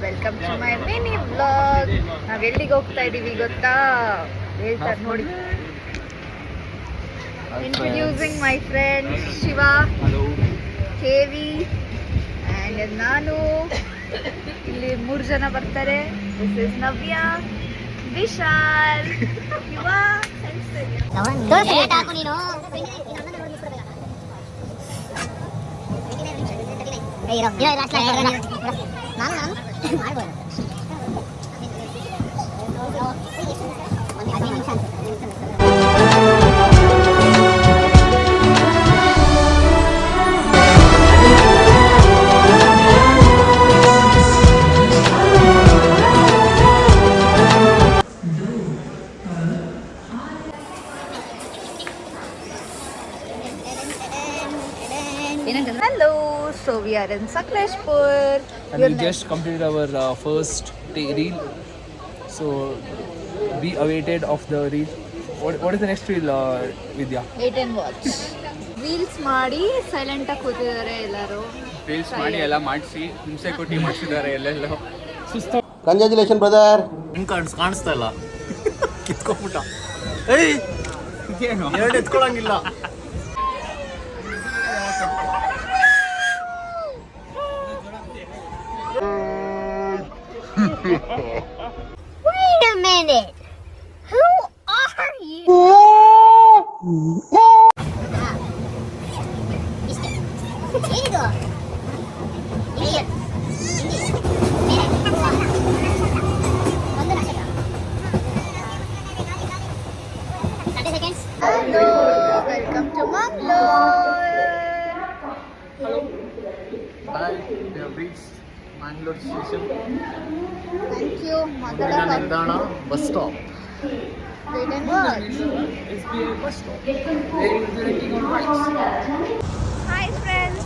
Welcome to my mini vlog. ನಾವು ಎಲ್ಲಿಗೆ ಹೋಗ್ತಾ ಇದ್ದೀವಿ ಗೊತ್ತಾ? ಹೇಳ್ತಾರೆ ನೋಡಿ. ಇಂಟ್ರೊಡ್ಯೂಸಿಂಗ್ ಮೈ ಫ್ರೆಂಡ್ ಶಿವ, ಕೇವಿ ಆ್ಯಂಡ್ ನಾನು. ಇಲ್ಲಿ 3 ಜನ ಬರ್ತಾರೆ. ದಿಸ್ ಇಸ್ ನವ್ಯ, ವಿಶಾಲ್, ಯುವ. Hello, so we are in Sakleshpur. And we just completed our first reel. So we awaited of the reel. What is the next reel, Vidya? Wait and watch. Reels ಮಾಡಿ silent ಆಗಿ ಕೂತಿದ್ದಾರೆ ಎಲ್ಲರೂ. Reels ಮಾಡಿ ಎಲ್ಲ ಮಾಡಿಸಿ ಹಿಂಸೆ ಕೊಟ್ಟು ಮಾಡಿಸಿದ್ದಾರೆ ಎಲ್ಲೆಲ್ಲೋ. ಸುಸ್ತು. Congratulation brother. ಕಾಣಿಸ್ತಾ ಇಲ್ಲ. ಕಿತ್ಕೊಂಡ್ಬಿಟ್ಟ. ಏಯ್ ಏನು? ಎರಡು ಎತ್ಕೊಳಂಗಿಲ್ಲ. Wait a minute. Who are you? Hello, welcome to Mangalore. Hi, we have reached Mangalore station. Thank you, Mangalore Nirdana bus stop. Wait and watch. SBI bus stop. Where we will be renting on bikes. Hi friends.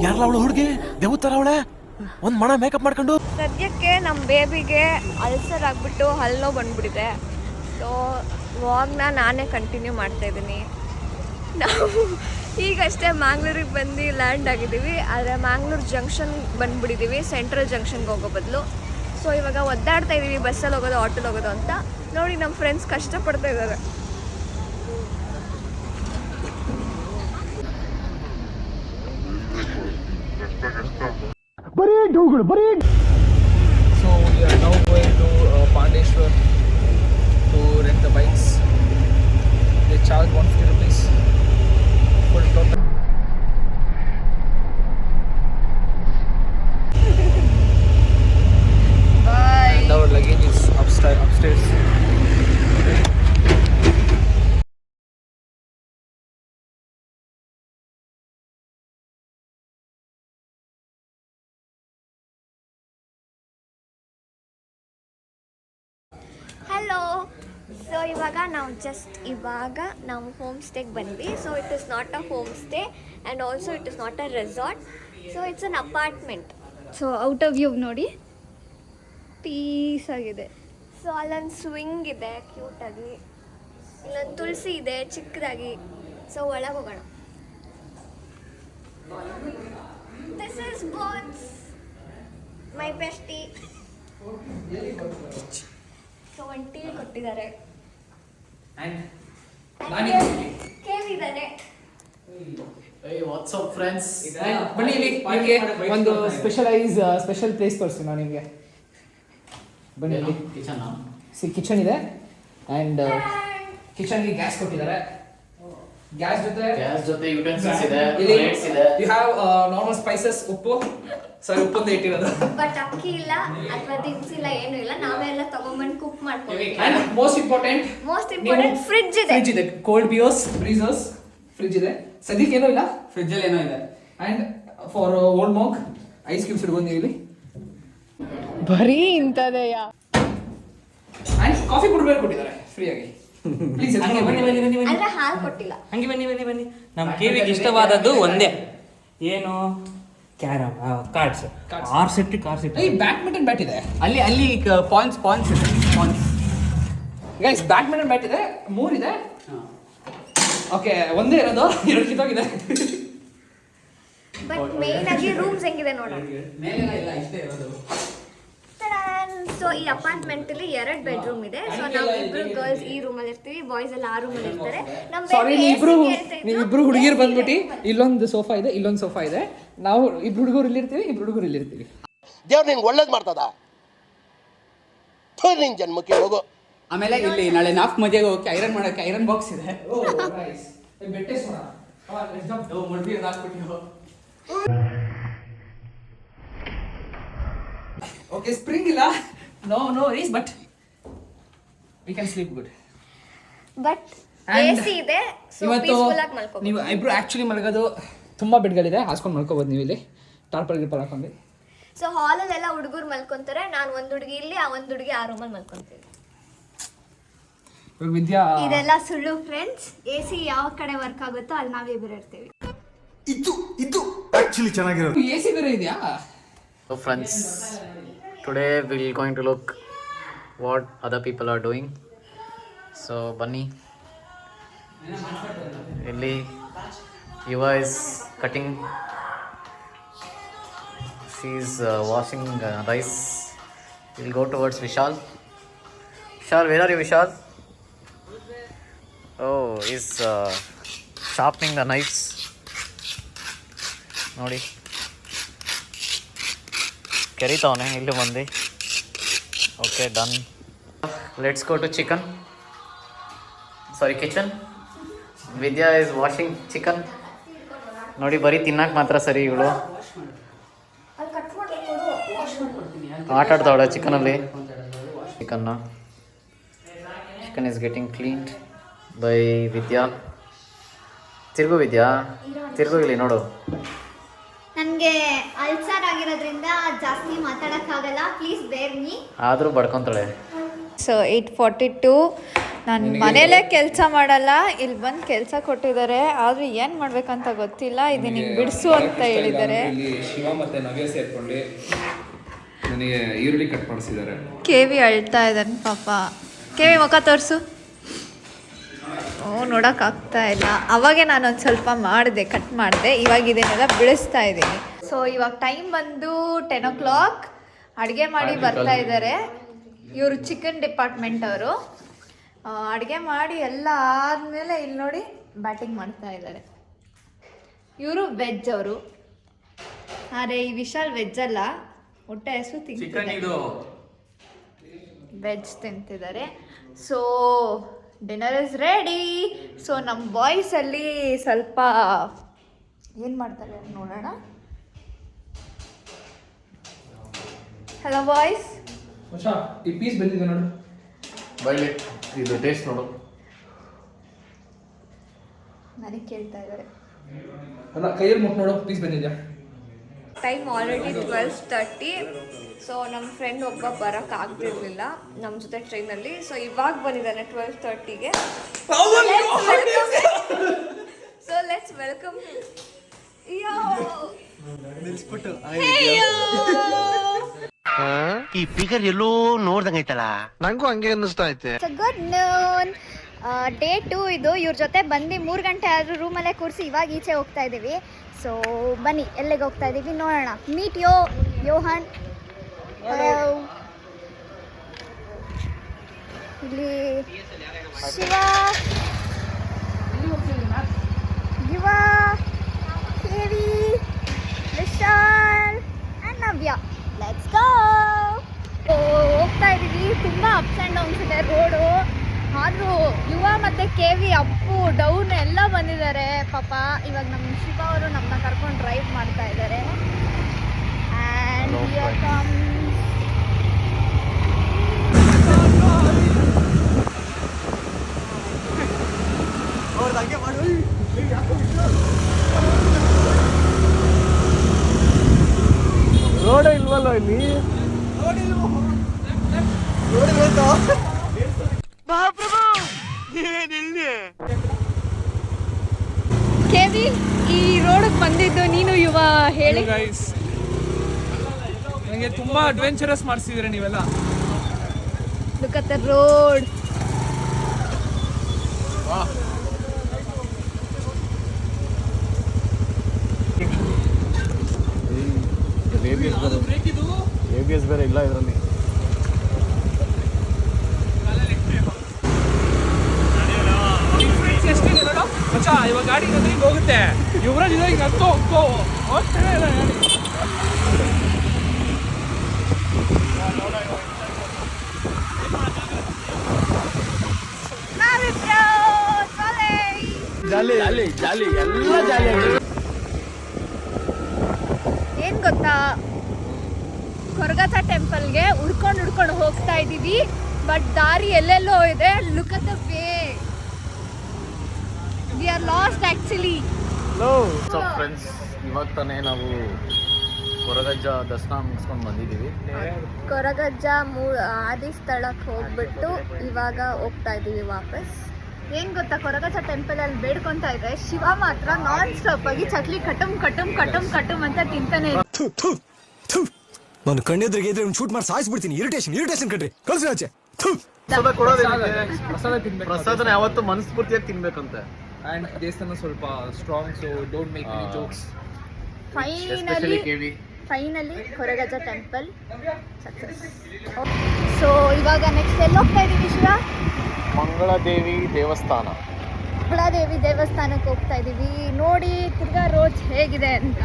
ಯಾರಲ್ಲ ಅವಳು ಹುಡುಗಿ ದೇವತರ ಅವಳೆ ಒಂದು ಮಣ makeup ಮಾಡ್ಕೊಂಡು. ಸದ್ಯಕ್ಕೆ ನಮ್ಮ ಬೇಬಿಗೆ ulcer ಆಗಿಬಿಟ್ಟು ಹಲ್ಲು ಬಂದ್ಬಿಟ್ಟಿದೆ. ಸೊ ವ್ಲಾಗ್ನ ನಾನೇ ಕಂಟಿನ್ಯೂ ಮಾಡ್ತಾ ಇದ್ದೀನಿ. ನಾವು ಈಗಷ್ಟೇ ಮ್ಯಾಂಗ್ಳೂರಿಗೆ ಬಂದು ಲ್ಯಾಂಡ್ ಆಗಿದ್ದೀವಿ. ಆದರೆ ಮ್ಯಾಂಗ್ಳೂರು ಜಂಕ್ಷನ್ ಬಂದುಬಿಟ್ಟಿದ್ದೀವಿ, ಸೆಂಟ್ರಲ್ ಜಂಕ್ಷನ್ಗೆ ಹೋಗೋ ಬದಲು. ಸೊ ಇವಾಗ ಒದ್ದಾಡ್ತಾ ಇದ್ದೀವಿ ಬಸ್ಸಲ್ಲಿ ಹೋಗೋದು ಆಟೋಲ್ಲಿ ಹೋಗೋದು ಅಂತ. ನೋಡಿ ನಮ್ಮ ಫ್ರೆಂಡ್ಸ್ ಕಷ್ಟಪಡ್ತಾ ಇದ್ದಾರೆ. So we are now going to Pandeshwar to rent the bikes. They charge 150 rupees for the total. Bye. And our luggage is upstairs. Hello. So ಇವಾಗ ನಾವು ಹೋಮ್ ಸ್ಟೇಗೆ ಬಂದ್ವಿ. So it is not a home stay and also it is not a resort. So it's an apartment. So out of view ನೋಡಿ, piece ಆಗಿದೆ. So ಅಲ್ಲೊಂದು swing ಇದೆ ಕ್ಯೂಟಾಗಿ, ಇಲ್ಲೊಂದು ತುಳಸಿ ಇದೆ ಚಿಕ್ಕದಾಗಿ. ಸೊ ಒಳಗೆ ಹೋಗೋಣ. This is boats my bestie. So ಒಂದು ಟೀ ಕೊಟ್ಟಿದ್ದಾರೆ. ಕೇಳಿದ್ದಾರೆ. Hey, what's up friends? ಬನ್ನಿ ನಿಮಗೆ ಒಂದು ಸ್ಪೆಷಲ್ ಪ್ಲೇಸ್ ತೋರಿಸ್ತೀನಿ ನಾನು ನಿಮಗೆ. ಬನ್ನಿ ಇಲ್ಲಿ ಕಿಚನ್ ಇದೆ ಆ್ಯಂಡ್ ಕಿಚನ್ಗೆ ಗ್ಯಾಸ್ ಕೊಟ್ಟಿದ್ದಾರೆ. ಗ್ಯಾಸ್ ಜೊತೆ ಯುಟೆನ್ಸಿಲ್ಸ್ ಇದೆ, ಪ್ಲೇಟ್ಸ್ ಇದೆ. ಯು ಹ್ಯಾವ್ ನಾರ್ಮಲ್ ಸ್ಪೈಸಸ್, ಉಪ್ಪು ಉಪ್ಪೊಂದು ಇಟ್ಟಿರೋದು. ಬಟ್ ಅಕ್ಕಿ ಇಲ್ಲ ಅಥವಾ ದಿನಸಿ ಇಲ್ಲ, ಏನು ಇಲ್ಲ. ನಾವೇ ಎಲ್ಲ ತಗೊಂಡ್ಬಂದು ಕುಕ್ ಮಾಡ್ತೀವಿ. ಆ್ಯಂಡ್ ಮೋಸ್ಟ್ ಇಂಪಾರ್ಟೆಂಟ್ ಫ್ರಿಡ್ಜ್ ಇದೆ. ಕೋಲ್ಡ್ ಬ್ರೀಸರ್ಸ್ ಫ್ರಿಡ್ಜ್ ಇದೆ. ಸದ್ಯಕ್ಕೆ ಏನೂ ಇಲ್ಲ, ಫ್ರಿಡ್ಜಲ್ಲಿ ಏನೋ ಇದೆ. And for old mock ice cubes ಇಡ್ಬೋದು ಇಲ್ಲಿ. ಬರೀ ಇಂಥದೆಯಾ. ಆ್ಯಂಡ್ ಕಾಫಿ ಪುಡ್ ಕೊಟ್ಟಿದ್ದಾರೆ ಫ್ರೀಯಾಗಿ. ಪ್ಲೀಸ್ ಅಂದ್ರೆ ಹಾಲು ಕೊಟ್ಟಿಲ್ಲ. ಹಂಗೆ ಬನ್ನಿ. ನಮ್ಮ ಕೇವಿಗೆ ಇಷ್ಟವಾದದ್ದು ಒಂದೇ, ಏನು carrom cards. 6 set car set. Badminton bat ಇದೆ ಅಲ್ಲಿ ಪಾಯಿಂಟ್ಸ್ ಇದೆ. ಗೈಸ್ ಬ್ಯಾಡ್ಮಿಂಟನ್ ಬ್ಯಾಟ್ ಇದೆ, 3 ಇದೆ. ಓಕೆ, ಒಂದೇ ಇರೋದು, 2 ಕಿತ್ತೋಗಿದೆ. ಬಟ್ ಮೇನ್ ಆಗಿ ರೂಮ್ಸ್ ಹೆಂಗಿದೆ ನೋಡೋಣ. ಸೊ ಈ ಅಪಾರ್ಟ್ಮೆಂಟ್ ಅಲ್ಲಿ 2 ಬೆಡ್ರೂಮ್ ಇದೆ. ಸೊ ನಾವು ಇಬ್ರು ಗರ್ಲ್ಸ್ ಈ ರೂಮ್ ಅಲ್ಲಿ ಇರ್ತೀವಿ, ಬಾಯ್ಸ್ ಎಲ್ಲ ಆ ರೂಮ್ ಅಲ್ಲಿ ಇರ್ತಾರೆ. ನಮ್ಮ ಸಾರಿ, ನೀವಿಬ್ರು ಹುಡುಗಿರು ಬಂದ್ಬಿಟ್ಟು ಇಲ್ಲೊಂದು ಸೋಫಾ ಇದೆ, ಇಲ್ಲೊಂದು ಸೋಫಾ ಇದೆ. ನಾವು ಇಬ್ರು ಹುಡುಗರು ಇಲ್ಲಿರ್ತೀವಿ, ಇಬ್ರು ಹುಡುಗರು ಇಲ್ಲಿರ್ತೀವಿ. ದೇವ್ರು ನಿಂಗೆ ಒಳ್ಳೇದು ಮಾಡ್ತದ. ನಿನ್ ಜನ್ಮಕ್ಕೆ ಹೋಗು. ಆಮೇಲೆ ಇಲ್ಲಿ ನಾಳೆ ನಾಫ್ ಮದುವೆಗೆ ಹೋಗಿ ಐರನ್ ಮಾಡೋಕೆ ಐರನ್ ಬಾಕ್ಸ್ ಇದೆ. ಓಕೆ, ಸ್ಪ್ರಿಂಗ್ ಇಲ್ಲ, no worries, but we can sleep good. But And AC ಇದೆ, ಸೊ ಇವತ್ತು ಪೀಸ್ಫುಲ್ ಆಗಿ ಮಲ್ಕೋಬಹುದು. ನೀವು ಇಬ್ರು ಆಕ್ಚುಲಿ ಮಲಗೋದು ತುಂಬಾ ಬೆಡ್ಗಳಿದೆ, ಹಾಸ್ಕೊಂಡು ಮಲ್ಕೋಬೋದು ನೀವು ಇಲ್ಲಿ ಟಾರ್ಪಲ್ ಗಿರ್ಪಲ್ ಹಾಕೊಂಡು. ಸೊ ಹಾಲಲ್ಲೆಲ್ಲ ಹುಡುಗರು ಮಲ್ಕೊಂತಾರೆ, ನಾನು ಒಂದು ಹುಡುಗಿ ಇಲ್ಲಿ, ಆ ಒಂದು ಹುಡುಗಿ ಆ ರೂಮಲ್ಲಿ ಮಲ್ಕೊಂತೀವಿ. ಇವಾಗ ವಿದ್ಯಾ ಇದೆಲ್ಲ ಸುಳ್ಳು ಫ್ರೆಂಡ್ಸ್. AC ಯಾವ ಕಡೆ ವರ್ಕ್ ಆಗುತ್ತೋ ಅಲ್ಲಿ ನಾವಿಬ್ಬರು ಇರ್ತೀವಿ. ಇದು ಆಕ್ಚುಲಿ ಚೆನ್ನಾಗಿರೋದು. AC ಬೇರೆ ಇದೆಯಾ? So friends, today we're going to look what other people are doing. So Bunny, Illy, Yuva is cutting. She's washing rice. We'll go towards Vishal. Vishal, where are you, Vishal? Oh, he's sharpening the knives. Nodi. ಕೆರಿತಾವನೆ ಇಲ್ಲಿ ಬಂದು. Okay, done. Let's go to chicken, sorry kitchen. Vidya is washing chicken. ನೋಡಿ, ಬರೀ ತಿನ್ನಕ್ಕೆ ಮಾತ್ರ ಸರಿ ಇವಳು. ಆಟ ಆಡ್ತಾವಳೆ ಚಿಕನಲ್ಲಿ. Chicken is getting cleaned by Vidya. ತಿರ್ಗು ವಿದ್ಯಾ, ತಿರ್ಗು ಇಲ್ಲಿ ನೋಡು. ನನಗೆ ಅಲ್ಸರ್ ಆಗಿರೋದ್ರಿಂದ ಜಾಸ್ತಿ ಮಾತಾಡೋಕ್ಕಾಗಲ್ಲ, ಪ್ಲೀಸ್ ಬೇರ್ ಮೀ. ಆದರೂ ಬಡ್ಕೊತಾಳೆ. ಸೊ 8:42. ನಾನು ಮನೇಲೇ ಕೆಲಸ ಮಾಡಲ್ಲ, ಇಲ್ಲಿ ಬಂದು ಕೆಲಸ ಕೊಟ್ಟಿದ್ದಾರೆ. ಆದರೂ ಏನು ಮಾಡ್ಬೇಕಂತ ಗೊತ್ತಿಲ್ಲ. ಇದು ನಿಂಗೆ ಬಿಡಿಸು ಅಂತ ಹೇಳಿದ್ದಾರೆ. ಇಲ್ಲಿ ಶಿವ ಮತ್ತು ನವ್ಯ ಸೇರ್ಕೊಂಡು ನನಗೆ ಈರುಳ್ಳಿ ಕಟ್ ಮಾಡಿಸಿದ್ದಾರೆ. KV ಅಳ್ತಾ ಇದ್ದಾನೆ ಪಾಪ. KV ಮುಖ ತೋರಿಸು. ನೋಡೋಕ್ಕಾಗ್ತಾ ಇಲ್ಲ. ಅವಾಗೆ ನಾನೊಂದು ಸ್ವಲ್ಪ ಮಾಡಿದೆ, ಕಟ್ ಮಾಡಿದೆ. ಇವಾಗ ಇದನ್ನೆಲ್ಲ ಬಿಡಿಸ್ತಾ ಇದ್ದೀನಿ. ಸೊ ಇವಾಗ ಟೈಮ್ ಬಂದು 10 o'clock. ಅಡುಗೆ ಮಾಡಿ ಬರ್ತಾ ಇದ್ದಾರೆ ಇವರು, ಚಿಕನ್ ಡಿಪಾರ್ಟ್ಮೆಂಟ್ ಅವರು. ಅಡುಗೆ ಮಾಡಿ ಎಲ್ಲ ಆದಮೇಲೆ ಇಲ್ಲಿ ನೋಡಿ ಬ್ಯಾಟಿಂಗ್ ಮಾಡ್ತಾ ಇದ್ದಾರೆ. ಇವರು ವೆಜ್ ಅವರು. ಆದರೆ ಈ ವಿಶಾಲ್ ವೆಜ್ ಅಲ್ಲ, ಹೊಟ್ಟೆ ಹೆಸರು ತಿಂತಿದ್ದಾರೆ, ವೆಜ್ ತಿಂತಿದ್ದಾರೆ. So dinner is ready. So ನಮ್ಮ ಬಾಯ್ಸಲ್ಲಿ ಸ್ವಲ್ಪ ಏನು ಮಾಡ್ತಾರೆ ನೋಡೋಣ. Hello boys. ಈ ಪೀಸ್ ಬಂದಿದೆ ನೋಡು. ಬೈಲಿ, ಇದು ಟೇಸ್ಟ್ ನೋಡು. ನನಗೆ ಕೇಳ್ತಾ ಇದ್ದಾರೆ. ಅಲ್ಲ, ಕೈಯಲ್ಲಿ ಮುಟ್ಟು ನೋಡು, ಪೀಸ್ ಬಂದಿದ್ಯಾ. Time already 12:30. ಸೊ ನಮ್ಮ ಫ್ರೆಂಡ್ ಒಬ್ಬ ಬರೋಕ್ಕಾಗ್ತಿರ್ಲಿಲ್ಲ ನಮ್ಮ ಜೊತೆ ಟ್ರೈನಲ್ಲಿ. ಸೊ ಇವಾಗ ಬಂದಿದ್ದಾನೆ 12:30ಗೆ. So let's welcome. ಈ ಫಿಗರ್ ಎಲ್ಲೋ ನೋಡ್ದಂಗೈತಲ್ಲ, ನಂಗೂ ಹಂಗೆ ಅನ್ನಿಸ್ತಾ ಐತೆ. ಗುಡ್ ನೂನ್. ಡೇ 2 ಇದು. ಇವ್ರ ಜೊತೆ ಬಂದು 3 ಗಂಟೆ ಆದರೂ ರೂಮಲ್ಲೇ ಕೂರಿಸಿ ಇವಾಗ ಈಚೆ ಹೋಗ್ತಾ ಇದ್ದೀವಿ. ಸೊ ಬನ್ನಿ, ಎಲ್ಲಿಗೆ ಹೋಗ್ತಾ ಇದ್ದೀವಿ ನೋಡೋಣ. ಮೀಟ್ ಯೋಹನ್. ಇಲ್ಲಿ ಶಿವ, ಯುವ, KV, Vishal and Navya. Let's go. ಹೋಗ್ತಾ ಇದ್ದೀವಿ. ತುಂಬ ಅಪ್ಸ್ ಆ್ಯಂಡ್ ಡೌನ್ಸ್ ಇದೆ ರೋಡು. ಆದರೂ ಯುವ ಮತ್ತು KV ಅಪ್ಪು ಡೌನ್ ಎಲ್ಲ ಬಂದಿದ್ದಾರೆ ಪಾಪ. ಇವಾಗ ನಮ್ಮ ಶಿವ ಅವರು ನಮ್ಮನ್ನ ಕರ್ಕೊಂಡು ಡ್ರೈವ್ ಮಾಡ್ತಾ ಇದ್ದಾರೆ. ಆ್ಯಂಡ್ ಹಿಯರ್ ಕಮ್ಸ್ ರೋಡೇ ಇಲ್ವಲ್ಲ ಇಲ್ಲಿ. KV, ಈ ರೋಡಿಗೆ ಬಂದಿದ್ದು ನೀನು ಯುವ ಹೇಳಿ. ಗೈಸ್, ನನಗೆ ತುಂಬಾ ಅಡ್ವೆಂಚರಸ್ ಮಾಡಿಸಿದ್ರೆ ನೀವೆಲ್ಲ. Look at the road. ABS ಬೇರೆ ಇಲ್ಲ ಇದರಲ್ಲಿ. ಎಷ್ಟಿದೆ ನೋಡು ಮಚ್ಚ, ಇವಾಗ ಗಾಡಿ ಹಿಂಗೆ ಹೋಗುತ್ತೆ. ಯುವರಾಜ್ ಇದೆ ಈಗ ಹತ್ತೋ ಹೋಗ್ತಾನೆ ಇಲ್ಲ ಗಾಡಿ. ಏನ್ ಗೊತ್ತಾ, ಕೊರಗಜ್ಜ ಟೆಂಪಲ್ಗೆ ಹುಡ್ಕೊಂಡು ಹೋಗ್ತಾ ಇದೀವಿ. ಬಟ್ ದಾರಿ ಎಲ್ಲೆಲ್ಲೋ ಇದೆ. Look at the way, we are last actually. So friends, ಇವಾಗ ತಾನೇ ನಾವು ಕೊರಗಜ್ಜ ದರ್ಶನ ಮುಗಿಸ್ಕೊಂಡು ಬಂದಿದ್ದೀವಿ. ಕೊರಗಜ್ಜ ಆದಿ ಸ್ಥಳಕ್ಕೆ ಹೋಗ್ಬಿಟ್ಟು ಇವಾಗ ಹೋಗ್ತಾ ಇದೀವಿ ವಾಪಸ್. ಏನ್ ಗೊತ್ತಾ, ಕೊರಗಜ್ಜ ಟೆಂಪಲ್ ಅಲ್ಲಿ ಬೇಡ್ಕೊಂತ ಇದೆ. ಶಿವ ಮಾತ್ರ ನಾನ್ ಸ್ಟಾಪ್ ಆಗಿ ಚಕ್ಲಿ ಕಟಮ್ ಅಂತ ತಿಂತಾನೆ. ನಾನು ಕಣ್ಣೆದ್ರಿಗೆ ಇದ್ರೆ ಶೂಟ್ ಮಾಡಿ ಸಾಯಿಸ್ಬಿಡ್ತೀನಿ. ಇರಿಟೇಷನ್ ಕಣ್ರಿ, ಕಳ್ಸಿ ಆಚೆ. ಪ್ರಸಾದ ತಿನ್ಬೇಕು. ಪ್ರಸಾದನ ಯಾವತ್ತು ಮನಸ್ಫೂರ್ತಿಯಾಗಿ ತಿನ್ಬೇಕಂತೆ. ಆ್ಯಂಡ್ ದೇವಸ್ಥಾನ ಸ್ವಲ್ಪ strong, so don't make any jokes. Finally Koragajja temple success. So ಇವಾಗ ನೆಕ್ಸ್ಟ್ ಎಲ್ಲಿ ಹೋಗ್ತಾ ಇದೀವಿ ಶಿವ? ಮಂಗಳಾದೇವಿ ದೇವಸ್ಥಾನ. ಮಂಗಳಾದೇವಿ ದೇವಸ್ಥಾನಕ್ಕೆ ಹೋಗ್ತಾ ಇದೀವಿ. ನೋಡಿ ತಿರ್ಗಾ ರೋಡ್ ಹೇಗಿದೆ ಅಂತ.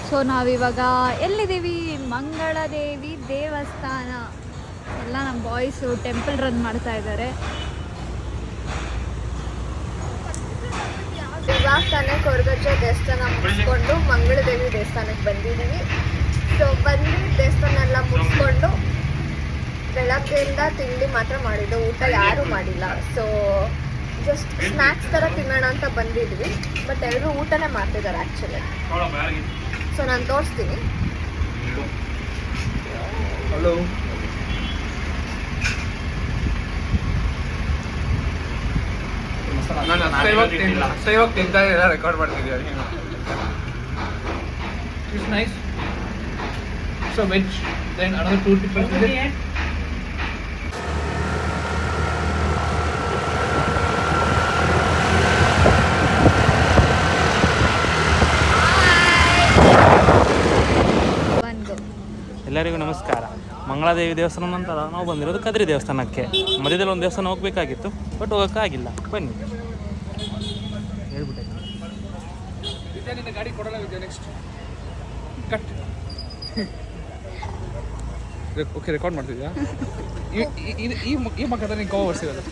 ಸೊ ನಾವಿವಾಗ ಎಲ್ಲಿದ್ದೀವಿ? ಮಂಗಳಾದೇವಿ ದೇವಸ್ಥಾನ. ಎಲ್ಲ ನಮ್ಮ ಬಾಯ್ಸು ಟೆಂಪಲ್ ರನ್ ಮಾಡ್ತಾ ಇದ್ದಾರೆ. ಇವಾಗ ತಾನೇ ಕೊರಗಜ್ಜ ದೇವಸ್ಥಾನ ಮುಗಿಸ್ಕೊಂಡು ಮಂಗಳದೇವಿ ದೇವಸ್ಥಾನಕ್ಕೆ ಬಂದಿದ್ದೀವಿ. ಸೊ ಬಂದು ದೇವಸ್ಥಾನ ಎಲ್ಲ ಮುಗಿಸ್ಕೊಂಡು ಬೆಳಗ್ಗೆಯಿಂದ ತಿಂಡಿ ಮಾತ್ರ ಮಾಡಿದ್ದು, ಊಟ ಯಾರೂ ಮಾಡಿಲ್ಲ. ಸೊ ಜಸ್ಟ್ ಸ್ನ್ಯಾಕ್ಸ್ ಥರ ತಿನ್ನೋಣ ಅಂತ ಬಂದಿದ್ವಿ. ಬಟ್ ಎಲ್ಲರೂ ಊಟನೇ ಮಾಡ್ತಿದ್ದಾರೆ ಆ್ಯಕ್ಚುಲಿ. ಸೊ ನಾನು ತೋರಿಸ್ತೀನಿ. ಹಲೋ, ಇವಾಗ ತಿಂತಾ ರೆಕಾರ್ಡ್ ಮಾಡ್ತಿದ್ದೀವಿ. It's nice. So veg, then another 2 people. ಎಲ್ಲರಿಗೂ ನಮಸ್ಕಾರ. ಮಂಗಳಾದೇವಿ ದೇವಸ್ಥಾನ ನಂತರ ನಾವು ಬಂದಿರೋದು ಕದ್ರಿ ದೇವಸ್ಥಾನಕ್ಕೆ. ಮಧ್ಯದಲ್ಲಿ ಒಂದು ದೇವಸ್ಥಾನ ಹೋಗಬೇಕಾಗಿತ್ತು, ಬಟ್ ಹೋಗೋಕ್ಕಾಗಿಲ್ಲ. ಬನ್ನಿ ಹೇಳ್ಬಿಟ್ಟೆ. ನಿನ್ನ ಗಾಡಿ ಕೊಡಲ್ಲ ವಿದ್ಯಾ. Next cut. ಓಕೆ, ರೆಕಾರ್ಡ್ ಮಾಡ್ತಿದ್ಯಾ? ಈ ಮಕ್ಕಳ ನೀನು ಕವರ್ ಬರ್ಸಿರೋದು.